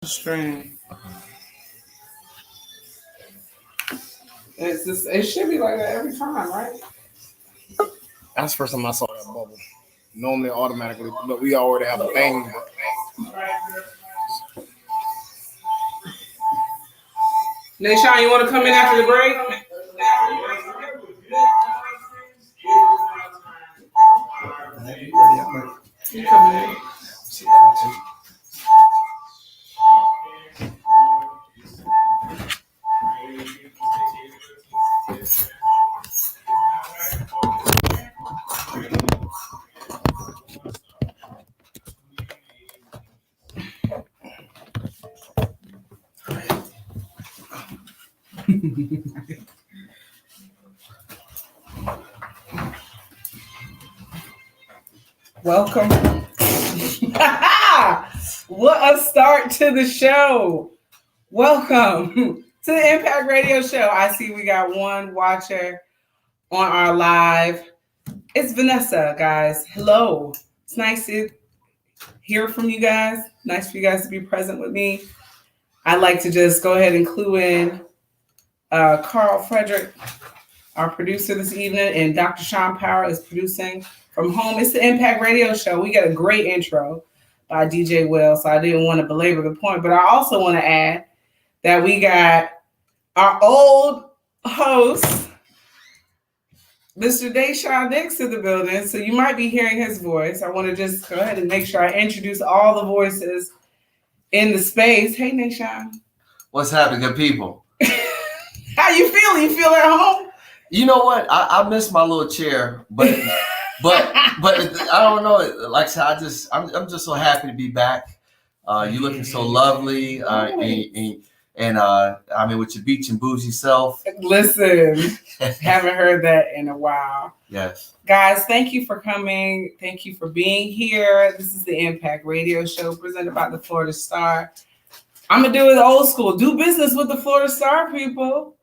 Stream. It should be like that every time, right? That's the first time I saw that bubble. Normally, automatically, but we already have a thing. Nayshawn, you want to come in after the break? You come in. Welcome. What a start to the show. Welcome to the Impact Radio Show. I see we got one watcher on our live. It's Vanessa, guys. Hello. It's nice to hear from you guys. Nice for you guys to be present with me. I'd like to just go ahead and clue in Carl Frederick, our producer this evening, and Dr. Sean Power is producing from home. It's the Impact Radio Show. We got a great intro by DJ Will, so I didn't want to belabor the point, but I also want to add that we got our old host, Mr. Deshaun Dix, in the building, so you might be hearing his voice. I want to just go ahead and make sure I introduce all the voices in the space. Hey, Deshaun. What's happening, good people? How you feel? You feel at home? You know what? I miss my little chair, but I don't know. Like I said, I'm just so happy to be back. You looking so lovely, and I mean with your beach and bougie self. Listen, haven't heard that in a while. Yes, guys, thank you for coming. Thank you for being here. This is the Impact Radio Show presented by the Florida Star. I'm gonna do it old school. Do business with the Florida Star, people.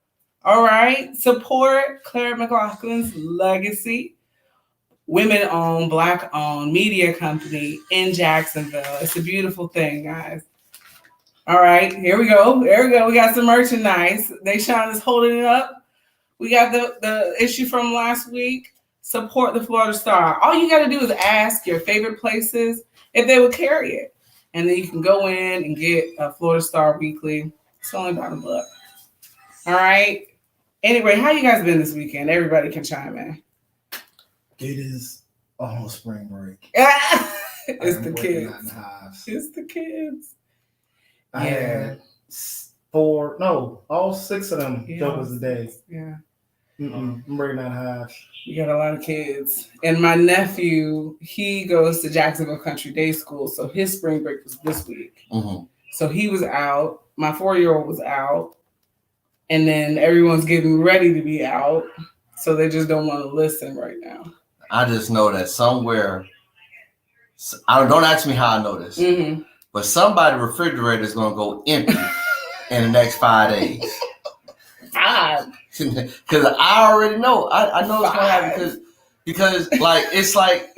All right, support Claire McLaughlin's legacy. Women-owned, Black-owned media company in Jacksonville. It's a beautiful thing, guys. All right, here we go. There we go. We got some merchandise. Deshaun is holding it up. We got the issue from last week. Support the Florida Star. All you got to do is ask your favorite places if they would carry it. And then you can go in and get a Florida Star Weekly. It's only about $1. All right. Anyway, how you guys been this weekend? Everybody can chime in. It is almost spring break. It's the kids. It's the kids. I had all 6 of them jokers today. Yeah. I'm breaking down hives. You got a lot of kids. And my nephew, he goes to Jacksonville Country Day School, so his spring break was this week. Mm-hmm. So he was out. My 4-year-old was out. And then everyone's getting ready to be out. So they just don't want to listen right now. I just know that somewhere, don't ask me how I know this, but somebody's refrigerator is going to go empty in the next 5 days. 5? Because I already know. I know it's going to happen because like, it's like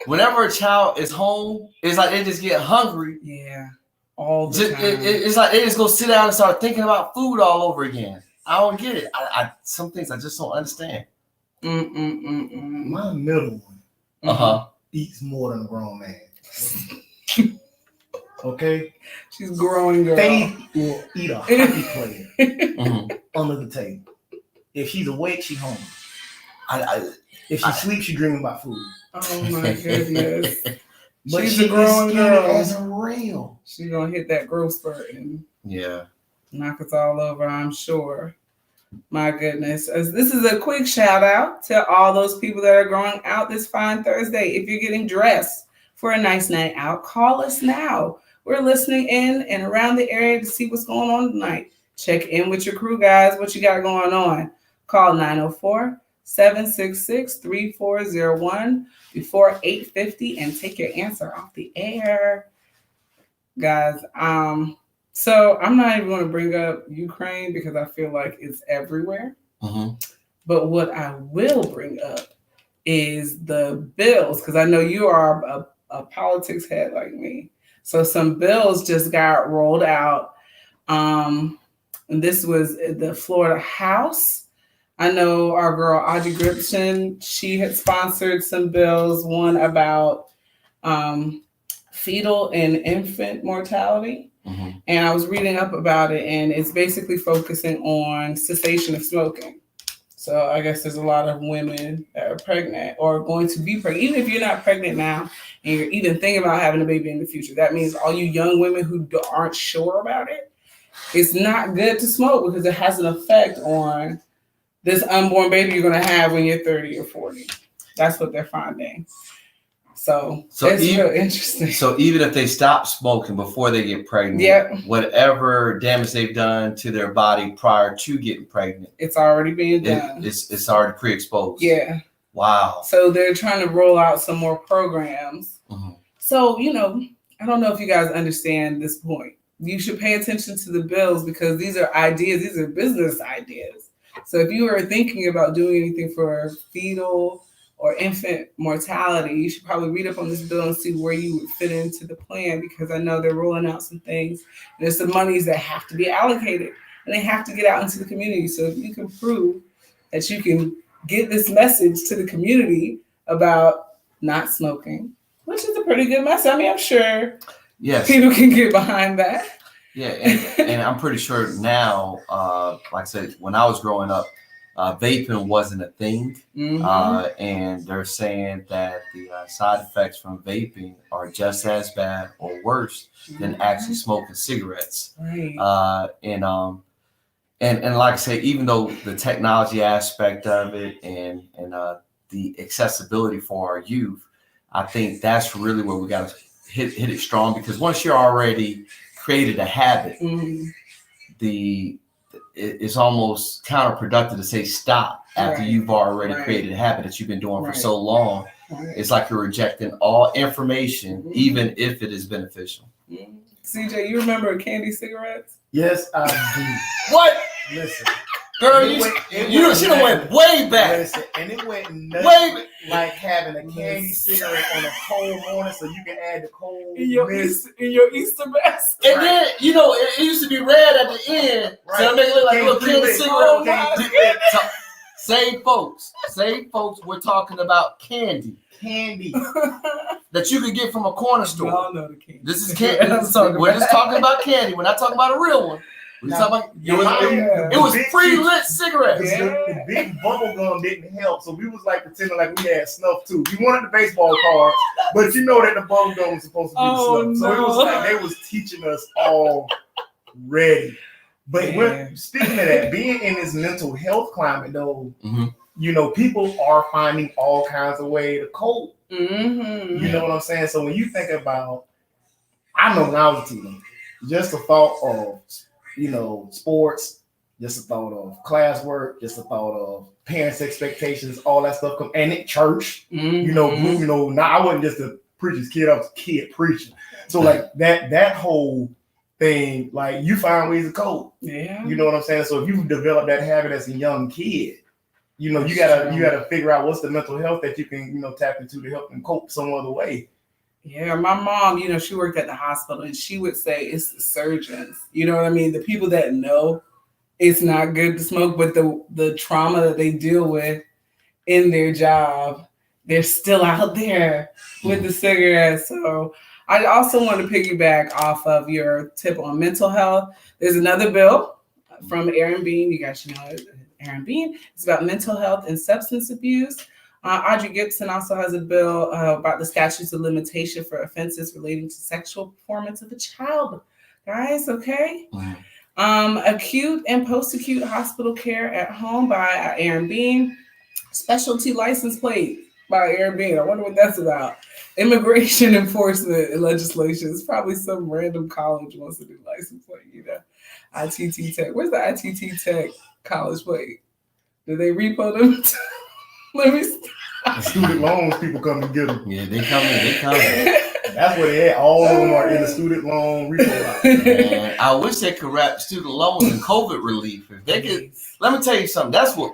whenever a child is home, it's like they just get hungry. Yeah. All the time. It's like they just go sit down and start thinking about food all over again. I don't get it. Some things I just don't understand. My middle one eats more than a grown man. Okay? She's growing girl. Faith will eat a hockey player under the table. If she's awake, she's home. If she sleeps, she's dreaming about food. Oh my goodness. But she's a growing girl. As a rail. She's gonna hit that growth spurt and knock us all over, I'm sure. My goodness. This is a quick shout out to all those people that are going out this fine Thursday. If you're getting dressed for a nice night out, call us now. We're listening in and around the area to see what's going on tonight. Check in with your crew, guys. What you got going on? Call 904-766-3401 before 8:50 and take your answer off the air. Guys, so I'm not even going to bring up Ukraine because I feel like it's everywhere. But what I will bring up is the bills, because I know you are a politics head like me. So some bills just got rolled out. And this was the Florida House. I know our girl Audrey Gripson, she had sponsored some bills, one about fetal and infant mortality. Mm-hmm. And I was reading up about it, and it's basically focusing on cessation of smoking. So I guess there's a lot of women that are pregnant or going to be pregnant. Even if you're not pregnant now and you're even thinking about having a baby in the future, that means all you young women who aren't sure about it, it's not good to smoke because it has an effect on this unborn baby you're going to have when you're 30 or 40. That's what they're finding. So it's real interesting. So even if they stop smoking before they get pregnant, whatever damage they've done to their body prior to getting pregnant, it's already being done. It's already pre-exposed. Yeah. Wow. So they're trying to roll out some more programs. Mm-hmm. So, I don't know if you guys understand this point. You should pay attention to the bills because these are ideas. These are business ideas. So if you are thinking about doing anything for fetal or infant mortality, you should probably read up on this bill and see where you would fit into the plan, because I know they're rolling out some things. There's some monies that have to be allocated and they have to get out into the community. So if you can prove that you can get this message to the community about not smoking, which is a pretty good message. I mean, I'm sure people can get behind that. Yeah, and I'm pretty sure now, like I said, when I was growing up, vaping wasn't a thing, and they're saying that the side effects from vaping are just as bad or worse than actually smoking cigarettes. Right. And like I say, even though the technology aspect of it and the accessibility for our youth, I think that's really where we got to hit it strong, because once you're already created a habit, it's almost counterproductive to say stop after you've already created a habit that you've been doing for so long. It's like you're rejecting all information, even if it is beneficial. CJ, you remember candy cigarettes? Yes, I do. What? Listen. Girl, you should have went way back. Listen, and it went nuts, like having a candy cigarette on a cold morning so you can add the cold in your Easter basket. And then, it used to be red at the end. Right. So it make it look like a little candy cigarette. Same folks, we're talking about candy. That you could get from a corner store. We all know the candy. This is candy. We're just talking about candy. We're not talking about a real one. It was pre-lit cigarettes. The big bubble gum didn't help, so we was like pretending like we had snuff too. We wanted the baseball cards, but you know that the bubble gum was supposed to be the snuff. So it was like they was teaching us already. But speaking of that, being in this mental health climate, though, people are finding all kinds of ways to cope. You know what I'm saying? So when you think about, I know when I was a teenager, just the thought of sports, just the thought of classwork, just the thought of parents' expectations, all that stuff and at church, now I wasn't just a preacher's kid, I was a kid preaching. So like that whole thing, like you find ways to cope. Yeah. You know what I'm saying? So if you develop that habit as a young kid, you gotta figure out what's the mental health that you can, tap into to help them cope some other way. Yeah, my mom, she worked at the hospital and she would say it's the surgeons. You know what I mean? The people that know it's not good to smoke, but the trauma that they deal with in their job, they're still out there with the cigarettes. So I also want to piggyback off of your tip on mental health. There's another bill from Aaron Bean. You guys should know Aaron Bean. It's about mental health and substance abuse. Audrey Gibson also has a bill about the statutes of limitation for offenses relating to sexual performance of a child. Guys, okay? Acute and post-acute hospital care at home by Aaron Bean. Specialty license plate by Aaron Bean. I wonder what that's about. Immigration enforcement and legislation. It's probably some random college wants to do license plate, ITT Tech. Where's the ITT Tech college plate? Do they repo them? Let me stop. Student loans, people come and get them. Yeah, they coming. That's what they had. All of them are in the student loan repo line. I wish they could wrap student loans and COVID relief. If they could, let me tell you something. That's what,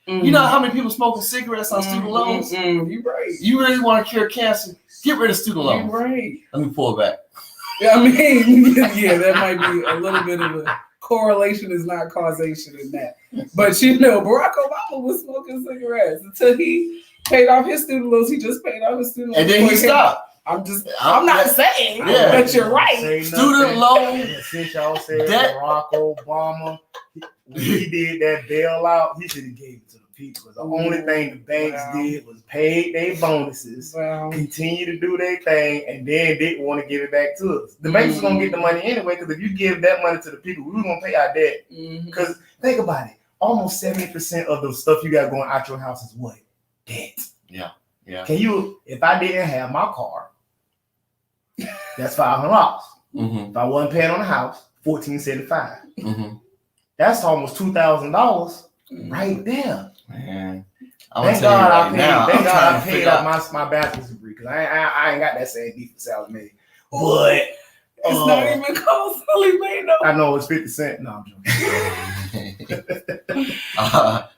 you know how many people smoking cigarettes on student loans? You're right. You really want to cure cancer? Get rid of student loans. You're right. Let me pull it back. I mean, yeah, that might be a little bit of a correlation is not causation in that. But Barack Obama was smoking cigarettes until he paid off his student loans. He just paid off his student loans. And then he stopped. I'm not saying, Yeah. but you're right. Student loan. Since y'all said Barack Obama, when he did that bailout, he should have gave it to the people. The only thing the banks did was pay their bonuses, continue to do their thing, and then didn't want to give it back to us. The banks was gonna get the money anyway, because if you give that money to the people, we were gonna pay our debt. Because think about it, almost 70% of the stuff you got going out your house is what? Debt. Yeah. Can you? If I didn't have my car, that's $500. If I wasn't paying on the house, $1,475. That's almost $2,000 right there. Man, thank God I paid off my bachelor's degree, because I ain't got that same beef for Sally Mae. But it's not even called Sally Mae, no. I know it's 50 cents. No, I'm joking.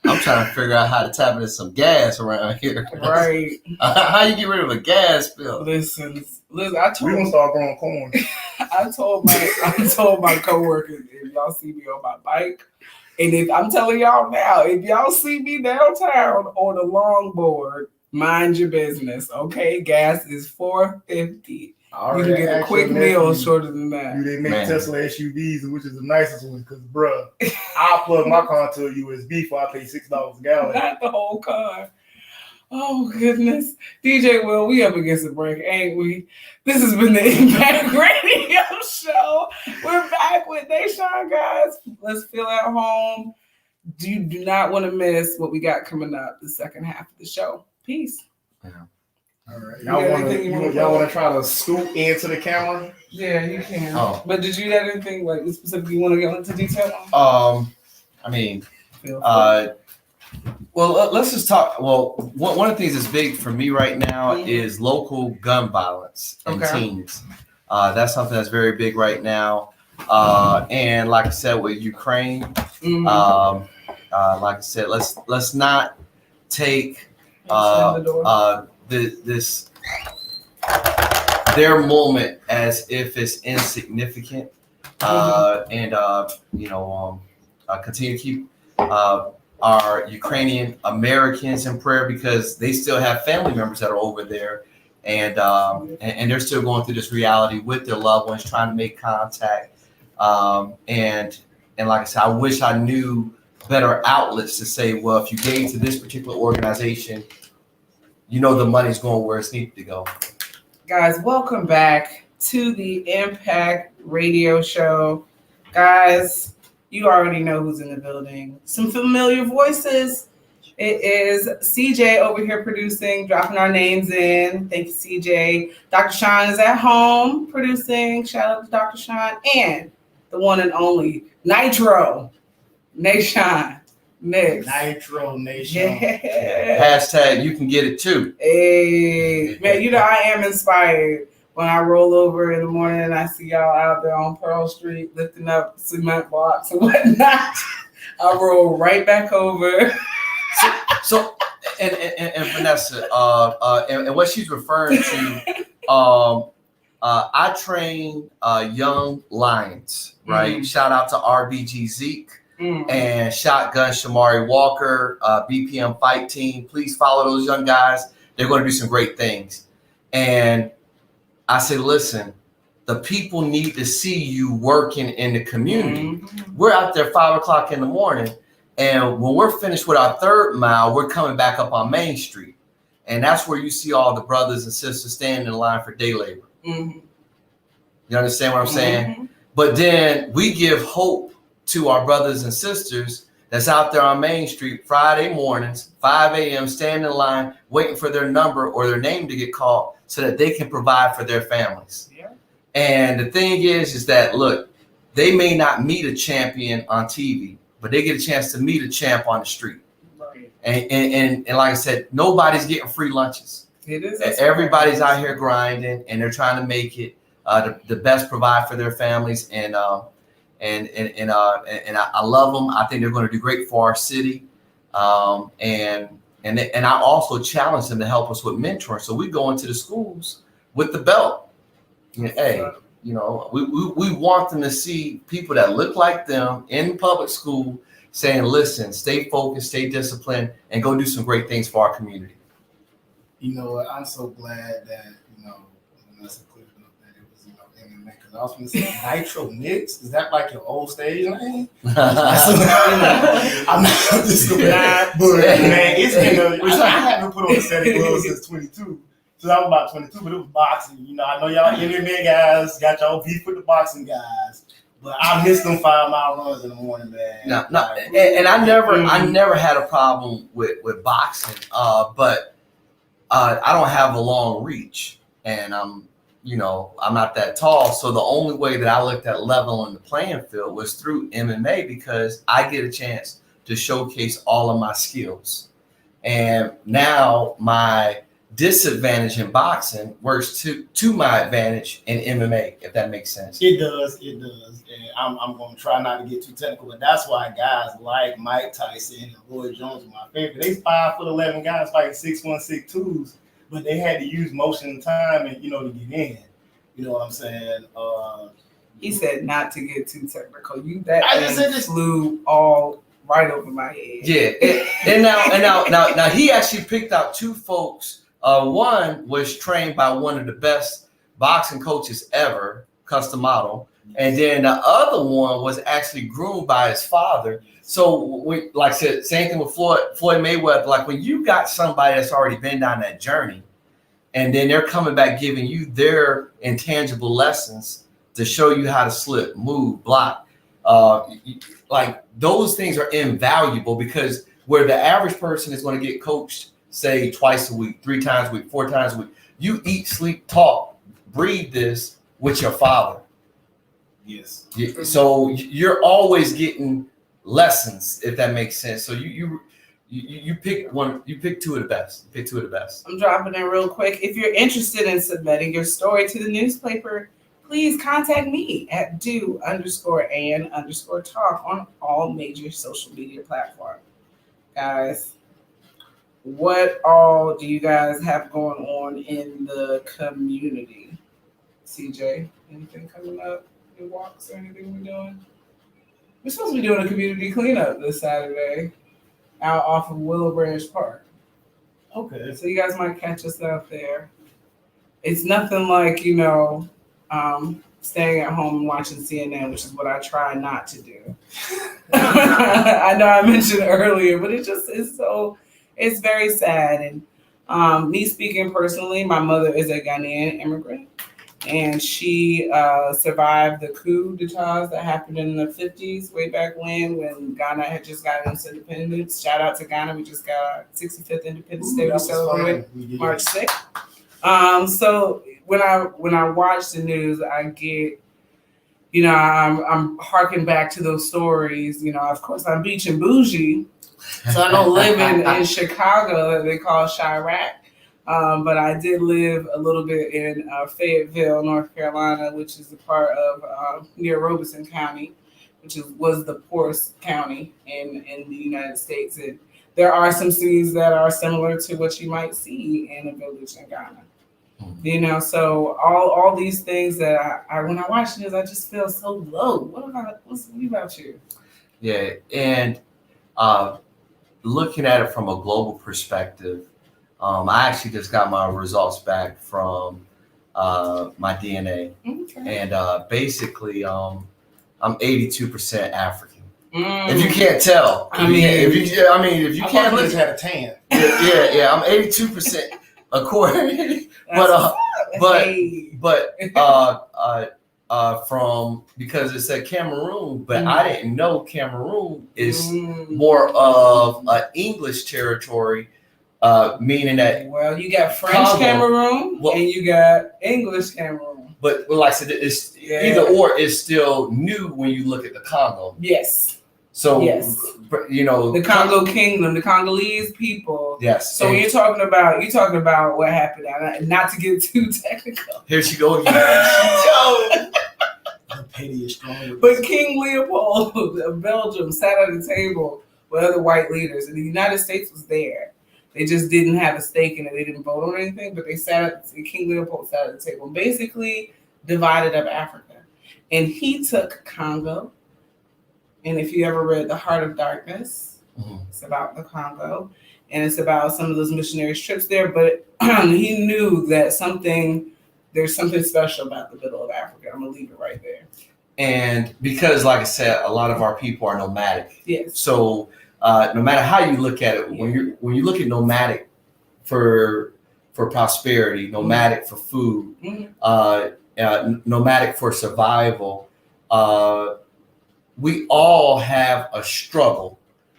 I'm trying to figure out how to tap into some gas around here. Right. How you get rid of a gas bill? Listen. We're gonna start growing corn. I told my coworkers, if y'all see me on my bike, and if I'm telling y'all now, if y'all see me downtown on a longboard, mind your business, okay? Gas is $4.50. You can get a quick meal shorter than that. They make Tesla SUVs, which is the nicest one, because bruh, I'll plug my car to a USB before I pay $6 a gallon. Not the whole car. Oh, goodness. DJ Will, we up against a break, ain't we? This has been the Impact Radio Show. We're back with Nation, guys. Let's feel at home. You do not want to miss what we got coming up the second half of the show. Peace. Yeah. All right. Y'all want to try to scoot into the camera? Yeah, you can. Oh. But did you have anything like specifically you want to go into detail on? Well, let's just talk. Well, one of the things that's big for me right now is local gun violence and teens. That's something that's very big right now. And like I said, with Ukraine, like I said, let's not take this their moment as if it's insignificant, and continue to keep our Ukrainian Americans in prayer, because they still have family members that are over there, and they're still going through this reality with their loved ones, trying to make contact. And like I said, I wish I knew better outlets to say, well, if you gave to this particular organization, the money's going where it's needed to go. Guys, welcome back to the Impact Radio Show. Guys, you already know who's in the building. Some familiar voices. It is CJ over here producing, dropping our names in. Thank you, CJ. Dr. Sean is at home producing. Shout out to Dr. Sean. And the one and only Nitro Nation. Nitro Nation. Yeah. Hashtag you can get it too. Hey, man, I am inspired when I roll over in the morning and I see y'all out there on Pearl Street lifting up cement blocks and whatnot. I roll right back over. So and Vanessa, and what she's referring to, I train young lions, right? Shout out to RBG Zeke and Shotgun Shamari Walker, BPM Fight Team. Please follow those young guys. They're going to do some great things. And I say, listen, the people need to see you working in the community. We're out there 5 o'clock in the morning, and when we're finished with our third mile, we're coming back up on Main Street. And that's where you see all the brothers and sisters standing in line for day labor. You understand what I'm saying? But then we give hope to our brothers and sisters that's out there on Main Street Friday mornings, 5 a.m., standing in line, waiting for their number or their name to get called so that they can provide for their families. Yeah. And the thing is that, look, they may not meet a champion on TV, but they get a chance to meet a champ on the street. Right. And like I said, nobody's getting free lunches. It is. Everybody's out here grinding, and they're trying to make it the best provide for their families. And I love them. I think they're going to do great for our city. And I also challenge them to help us with mentoring. So we go into the schools with the belt. Hey, you know, we want them to see people that look like them in public school saying, listen, stay focused, stay disciplined, and go do some great things for our community. You know, I'm so glad that, you know, Vanessa cleared up that it was, you know, MMA, because I was going to say Nitro Knicks. Is that like your old stage name? I'm not just but man, it's been I haven't put on a set of gloves since 22. So I was about 22, but it was boxing. You know, I know y'all MMA guys got y'all beef with the boxing guys, but I missed them 5-mile runs in the morning, man. No, and I never had a problem with boxing, but I don't have a long reach, and I'm not that tall. So the only way that I looked at leveling the playing field was through MMA, because I get a chance to showcase all of my skills. And now my disadvantage in boxing works to my advantage in MMA, if that makes sense. It does. And I'm going to try not to get too technical, but that's why guys like Mike Tyson and Roy Jones are my favorite. They 5'11" guys fighting 6'1", 6'2", but they had to use motion and time and, you know, to get in. You know what I'm saying? He said not to get too technical. I just said this flew all right over my head. Yeah, and now he actually picked out two folks. One was trained by one of the best boxing coaches ever, Custom Model, and then the other one was actually groomed by his father. So, like I said, same thing with Floyd Mayweather. Like, when you got somebody that's already been down that journey, and then they're coming back giving you their intangible lessons to show you how to slip, move, block, like those things are invaluable, because where the average person is going to get coached, say twice a week, 3 times a week, 4 times a week, you eat, sleep, talk, breathe this with your father. Yes. So you're always getting lessons, if that makes sense. So you pick one, you pick 2 of the best. Pick 2 of the best. I'm dropping in real quick. If you're interested in submitting your story to the newspaper, please contact me at do_and_talk on all major social media platforms. Guys, what all do you guys have going on in the community? CJ, anything coming up? Any walks or anything we're doing? We're supposed to be doing a community cleanup this Saturday out off of Willow Branch Park. Okay. So you guys might catch us out there. It's nothing like, you know, staying at home and watching CNN, which is what I try not to do. I know I mentioned earlier, but it's very sad. And me speaking personally, my mother is a Ghanaian immigrant, and she survived the coup d'etat that happened in the 50s, way back when Ghana had just gotten its independence. Shout out to Ghana. We just got our 65th Independence Day. We celebrated March 6th. So when I watch the news, I get, you know, I'm harking back to those stories. You know, of course, I'm beach and bougie, so I don't live in Chicago that they call Chirac, but I did live a little bit in Fayetteville, North Carolina, which is a part of near Robeson County, which was the poorest county in the United States. And there are some cities that are similar to what you might see in a village in Ghana. You know, so all these things that I when I watch this, I just feel so low. What about you? Yeah, and looking at it from a global perspective, I actually just got my results back from my DNA, and basically, I'm 82% African. If you can't tell, if you can't look, had a tan. Yeah, I'm 82% according. From, because it said Cameroon, but I didn't know Cameroon is more of an English territory, meaning that, well, you got French Congo, Cameroon, and you got English Cameroon. But like I said, it's either or is still new when you look at the Congo. Yes. So, you know, the Congo Kingdom, the Congolese people. Yes. So you're talking about what happened. Not to get too technical. Here she goes again. The pity is strong. But King Leopold of Belgium sat at a table with other white leaders, and the United States was there. They just didn't have a stake in it. They didn't vote on anything, but King Leopold sat at the table. Basically, divided up Africa. And he took Congo. And if you ever read The Heart of Darkness, it's about the Congo. And it's about some of those missionary trips there. But he knew that there's something special about the middle of Africa. I'm going to leave it right there. And because, like I said, a lot of our people are nomadic. Yes. So no matter how you look at it, when you look at nomadic for prosperity, nomadic for food, nomadic for survival, we all have a struggle,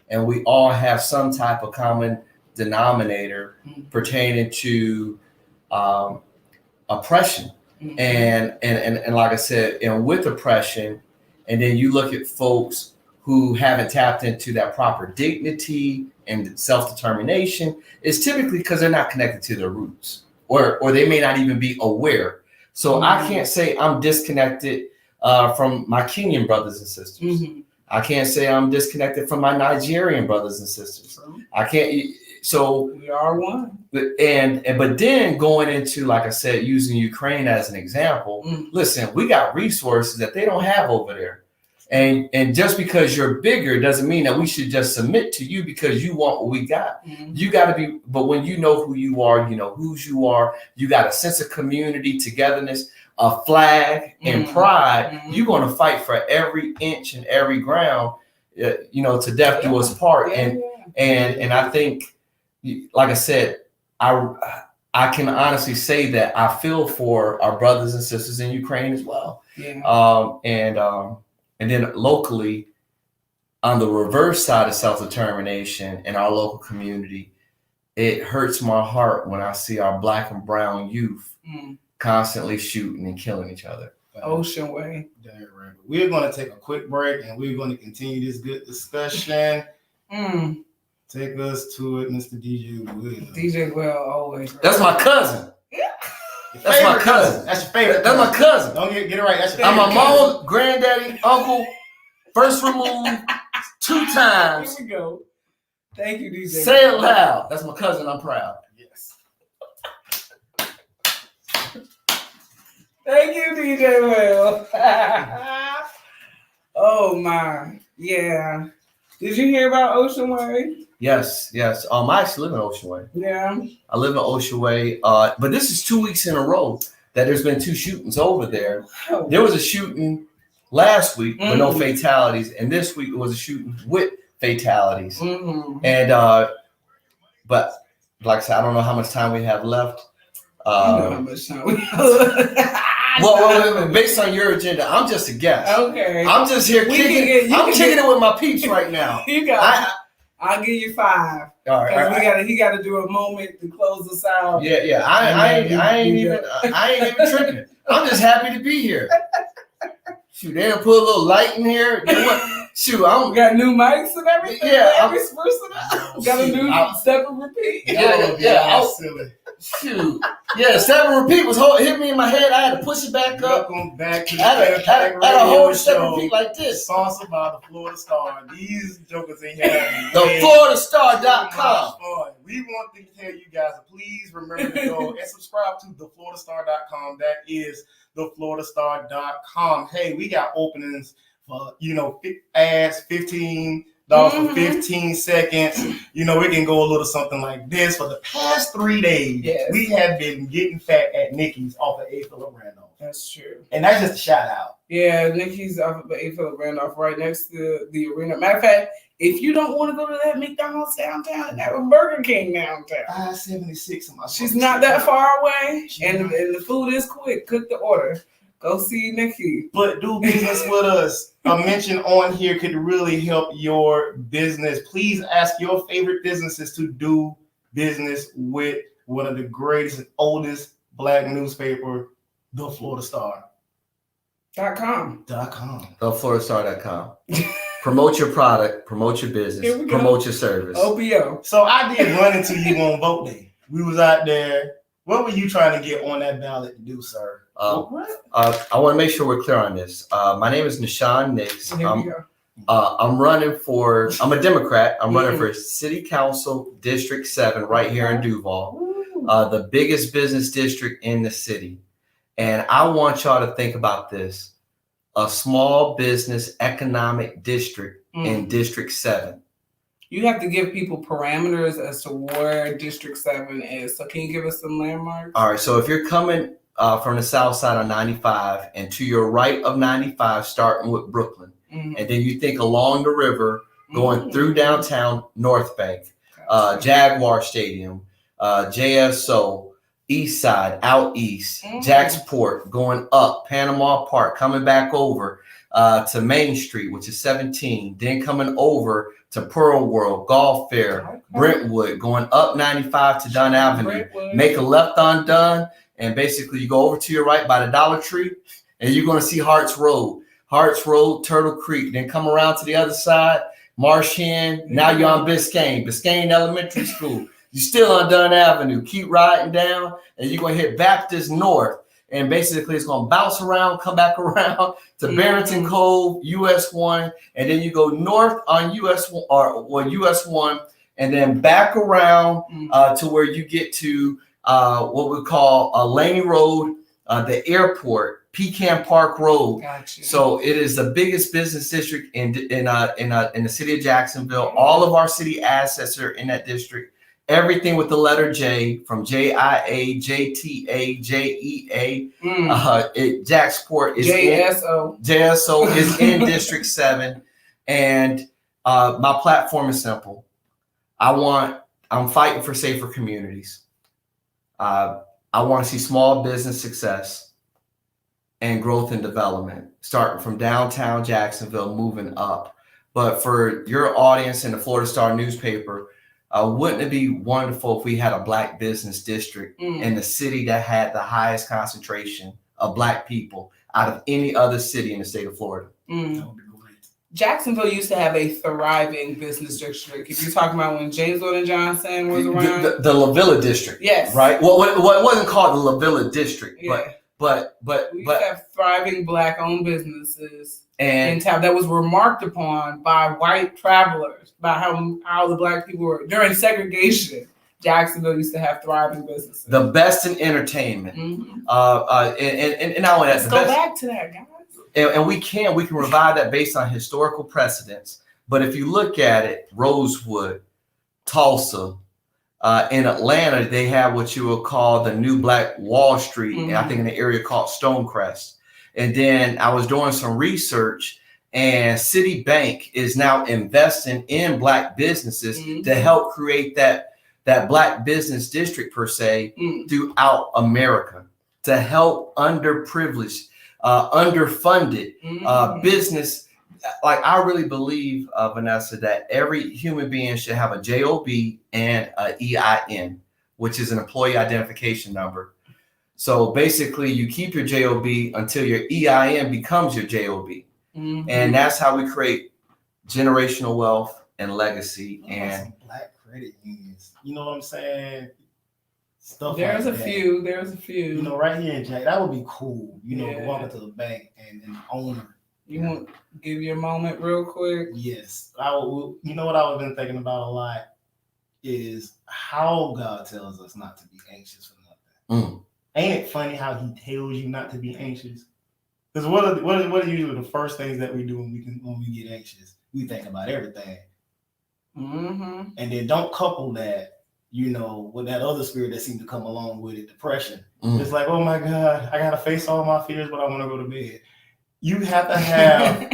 and we all have some type of common denominator pertaining to oppression. And like I said, and with oppression, and then you look at folks who haven't tapped into that proper dignity and self-determination, it's typically because they're not connected to their roots, or they may not even be aware. So I can't say I'm disconnected from my Kenyan brothers and sisters. I can't say I'm disconnected from my Nigerian brothers and sisters. I can't. So we are one. But then going into, like I said, using Ukraine as an example, listen, we got resources that they don't have over there. And just because you're bigger doesn't mean that we should just submit to you because you want what we got. You got to be, but when you know who you are, you know whose you are, you got a sense of community, togetherness, a flag, and pride, you're going to fight for every inch and every ground, to death do us part. And I think, like I said, I can honestly say that I feel for our brothers and sisters in Ukraine as well. And then locally, on the reverse side of self-determination in our local community, it hurts my heart when I see our Black and brown youth constantly shooting and killing each other. Ocean Way. We're going to take a quick break, and we're going to continue this good discussion. Take us to it, Mr. DJ Will. DJ Will, always. Right. That's my cousin. That's my cousin. That's your favorite. That's my cousin. Don't get it right. That's your I'm favorite. my mom, granddaddy, uncle, first removed 2 times. Here we go. Thank you, DJ. Say it loud. That's my cousin. I'm proud. Yes. Thank you, DJ Will. Oh my, yeah. Did you hear about Ocean Way? Yes. I actually live in Ocean Way. Yeah. I live in Ocean Way. But this is 2 weeks in a row that there's been 2 shootings over there. Wow. There was a shooting last week with no fatalities, and this week it was a shooting with fatalities. And but like I said, I don't know how much time we have left. You know how much time we have. Well, based on your agenda, I'm just a guest. Okay. I'm just here kicking. I'm kicking it with my peeps right now. You got. I'll give you 5. All right. He got to do a moment to close us out. Yeah. I ain't even tripping. I'm just happy to be here. Shoot, they done put a little light in here. Shoot, We got new mics and everything. Yeah, We're sprucing up. Got a new step and repeat. Silly. Shoot. Yeah, step and repeat was hit me in my head. I had to push it back up. Welcome back to the I had a whole step and repeat like this. Salsa by the Florida Star. These jokers in here. TheFloridaStar.com. We want to tell you guys to please remember to go and subscribe to TheFloridaStar.com. That is TheFloridaStar.com. Hey, we got openings for ads, $15 for 15 seconds. It can go a little something like this. For the past 3 days, we have been getting fat at Nikki's off of A. Philip Randolph. That's true. And that's just a shout out. Yeah, Nikki's off of A. Philip Randolph, right next to the arena. Matter of fact, if you don't want to go to that McDonald's downtown and that Burger King downtown, 576. she's not that far away, and the food is quick. Cook the order. Go see Nikki. But do business with us. A mention on here could really help your business. Please ask your favorite businesses to do business with one of the greatest and oldest Black newspaper, The Florida Star.com. TheFloridaStar.com. Promote your product, promote your business, promote your service. OPO. So I did run into you on vote day. We was out there. What were you trying to get on that ballot to do, sir? I want to make sure we're clear on this. My name is Nishan Nix. I'm running for, I'm a Democrat. I'm running for City Council District 7 right here in Duval, the biggest business district in the city. And I want y'all to think about this. A small business economic district in District 7. You have to give people parameters as to where District 7 is. So can you give us some landmarks? All right. So if you're coming from the south side of 95 and to your right of 95, starting with Brooklyn, and then you think along the river, going through downtown North Bank, Jaguar Stadium, JSO, East Side, out east, Jacksport, going up, Panama Park, coming back over to Main Street, which is 17, then coming over to Pearl World, Golf Fair, Brentwood, going up 95 to Dunn Avenue, make a left on Dunn, and basically you go over to your right by the Dollar Tree, and you're going to see Harts Road, Turtle Creek, then come around to the other side, Marsh Hen, now you're on Biscayne Elementary School. You're still on Dunn Avenue. Keep riding down, and you're going to hit Baptist North. And basically, it's going to bounce around, come back around to Barrington Cove, US 1. And then you go north on US 1, or US 1, and then back around to where you get to what we call Laney Road, the airport, Pecan Park Road. Gotcha. So it is the biggest business district in the city of Jacksonville. All of our city assets are in that district. Everything with the letter J, from JIA, JTA, JEA, Jacksport is JSO is in District 7, and my platform is simple. I'm fighting for safer communities. I want to see small business success and growth and development, starting from downtown Jacksonville, moving up. But for your audience in the Florida Star newspaper, wouldn't it be wonderful if we had a Black business district in the city that had the highest concentration of Black people out of any other city in the state of Florida? That would be great. Jacksonville used to have a thriving business district. If you're talking about when James Weldon Johnson was around. The La Villa district. Yes. Right? Well, it wasn't called the La Villa district, but we used to have thriving Black-owned businesses in town that was remarked upon by white travelers, by how the Black people were during segregation. Jacksonville used to have thriving businesses. The best in entertainment. And not only that, let's go back to that, guys. And we can revive that based on historical precedents. But if you look at it, Rosewood, Tulsa, in Atlanta, they have what you would call the new Black Wall Street, and I think in the area called Stonecrest. And then I was doing some research, and Citibank is now investing in Black businesses to help create that Black business district, per se, throughout America, to help underprivileged, underfunded business. Like, I really believe, Vanessa, that every human being should have a JOB and an EIN, which is an employee identification number. So basically, you keep your JOB until your EIN becomes your JOB. And that's how we create generational wealth and legacy. And Black credit unions. You know what I'm saying? Stuff There's like a that. There's a few. You know, right here in Jack, that would be cool. You know, to walk into the bank and the owner. You want to give your moment real quick? Yes. You know what I've been thinking about a lot is how God tells us not to be anxious for nothing. Ain't it funny how he tells you not to be anxious? Because what are usually the first things that we do when we get anxious? We think about everything. And then don't couple that, you know, with that other spirit that seems to come along with it, depression. It's like, oh my God, I gotta face all my fears, but I want to go to bed. You have to have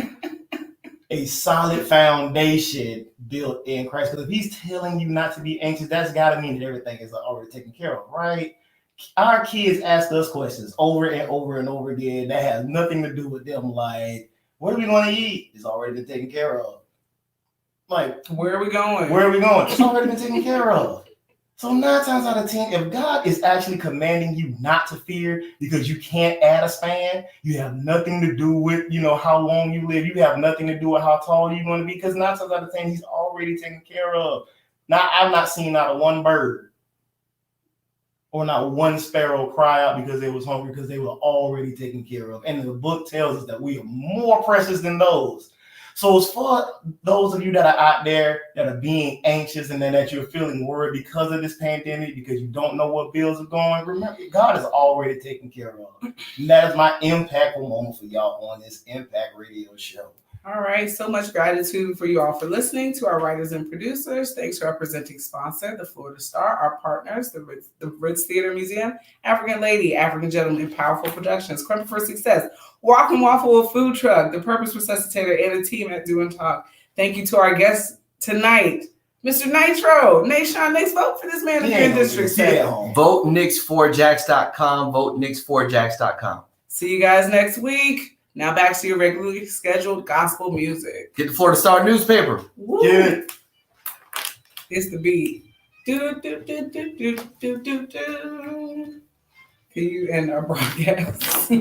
a solid foundation built in Christ. Because if he's telling you not to be anxious, that's got to mean that everything is already taken care of, right? Our kids ask us questions over and over and over again that has nothing to do with them. Like, what are we going to eat? It's already been taken care of. Like, where are we going? It's already been taken care of. So 9 times out of 10, if God is actually commanding you not to fear because you can't add a span, you have nothing to do with, you know, how long you live. You have nothing to do with how tall you're going to be, because 9 times out of 10, he's already taken care of. Now, I've not seen not one bird or not one sparrow cry out because they was hungry, because they were already taken care of. And the book tells us that we are more precious than those. So as for those of you that are out there that are being anxious and then that you're feeling worried because of this pandemic, because you don't know what bills are going, remember God is already taken care of. And that is my impactful moment for y'all on this Impact Radio show. All right. So much gratitude for you all for listening, to our writers and producers. Thanks to our presenting sponsor, the Florida Star, our partners, the Ritz Theater Museum, African Lady, African Gentleman, Powerful Productions, Crumble for Success, Walk and Waffle Food Truck, The Purpose Resuscitator, and the team at Do and Talk. Thank you to our guests tonight, Mr. Nitro, Nashawn. Next, vote for this man to be in District 7. Vote Knicks4Jax.com. Vote Knicks4Jax.com. See you guys next week. Now back to your regularly scheduled gospel music. Get the Florida Star newspaper. Woo. Good. It's the beat. Do, do, do, do, do, do, do, do. Can you end our broadcast?